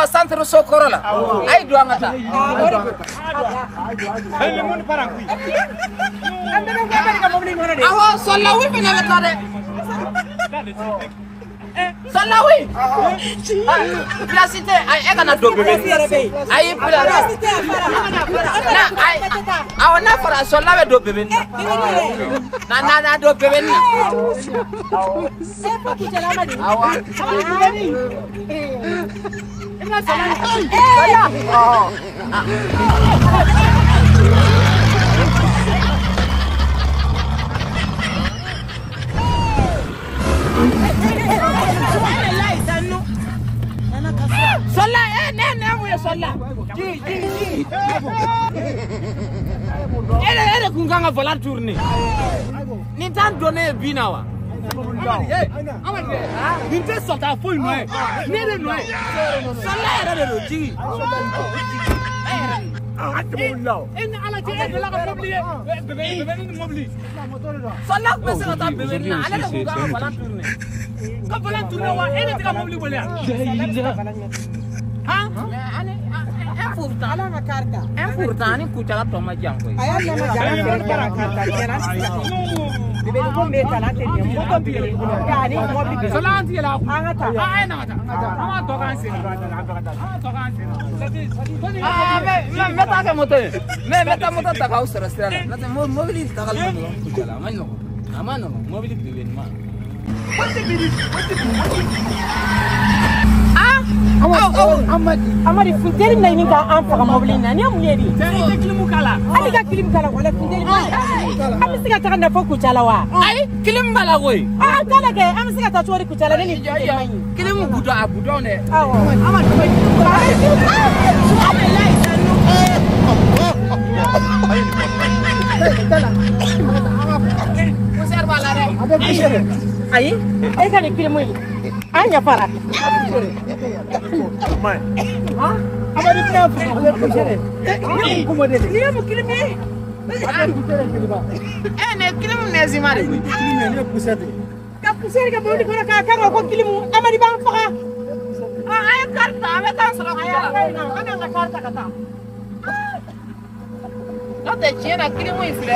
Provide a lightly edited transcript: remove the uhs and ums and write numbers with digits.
centre Sokorola. Ay do amata. Solla wi bena metade. Solla wi. Placité ay egana do bebe. Ay placité na ay awona fara solla we do bebe. Na do bebe ni. Awa. Sola sola. Ele kunganga vola tourner. Ni tan donner binawa. Ni te sorta fo noé. Ni de noé. Sola era de loti. Ala ti e la ka publier. Bébé ni mobili. Sola ko se ta bébé na ala ka kunganga vola tourner. Ka vola tourner wa ele ti ka mobili bolia. Ah? Importante kucala toma jango. Aya na majanga para carta. Bebe ko meta la tene mo ko bile. Yani mo bi. Solanti la. Angata. Ay na ngata. Ama to kan se. To kan se. Ah, meta ka moto. Meta moto ta ka usra strana. Na mobili ta ka mo kucala. Manno. Amano mobili bebe ma. Amadi futeri na ini ka an faga mobili na ni amuyedi te kilimu kala ali ka kilimu kala wala futeri am siga ta na foku chala wa ai kilimu bala goy kala ke am siga ta chori ku chala ni kilimu gudo abudo ne amadi ai ai kan kilimu anya para mai ha amadi na ni ko modele ni mo kilimi ne kilimu ne zimare kilimi ne pusate ka pusere ka bodi ko ka ko kilimu amadi ba faga ay karta ame tan sala ana na karta kata no te chena kilimu ifle